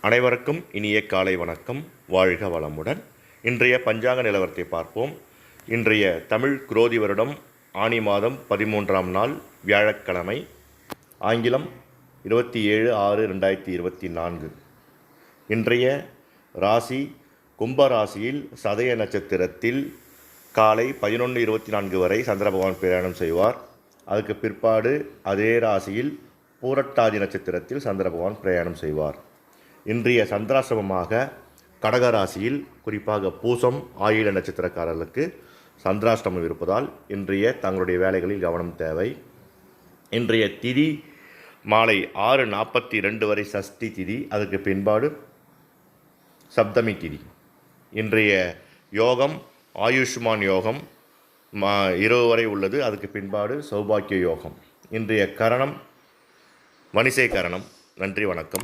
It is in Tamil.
அனைவருக்கும் இனிய காலை வணக்கம். வாழ்க வளமுடன். இன்றைய பஞ்சாங்க நிலவரத்தை பார்ப்போம். இன்றைய தமிழ் குரோதி வருடம் ஆனி மாதம் 13ஆம் நாள் வியாழக்கிழமை, ஆங்கிலம் 27/6/2024. இன்றைய ராசி கும்பராசியில் சதய நட்சத்திரத்தில் காலை 11:24 வரை சந்திர பகவான் பிரயாணம் செய்வார். அதுக்கு பிற்பாடு அதே ராசியில் பூரட்டாதி நட்சத்திரத்தில் சந்திர பகவான் பிரயாணம் செய்வார். இன்றைய சந்திராசிரமமாக கடகராசியில் குறிப்பாக பூசம் ஆயில நட்சத்திரக்காரர்களுக்கு சந்திராஷ்டமம் இருப்பதால் இன்றைய தங்களுடைய வேலைகளில் கவனம் தேவை. இன்றைய திதி மாலை 6:42 வரை சஷ்டி திதி, அதுக்கு பின்பாடு சப்தமி திதி. இன்றைய யோகம் ஆயுஷ்மான் யோகம் இரவு வரை உள்ளது, அதுக்கு பின்பாடு சௌபாக்கிய யோகம். இன்றைய கரணம் வணிசை கரணம். நன்றி, வணக்கம்.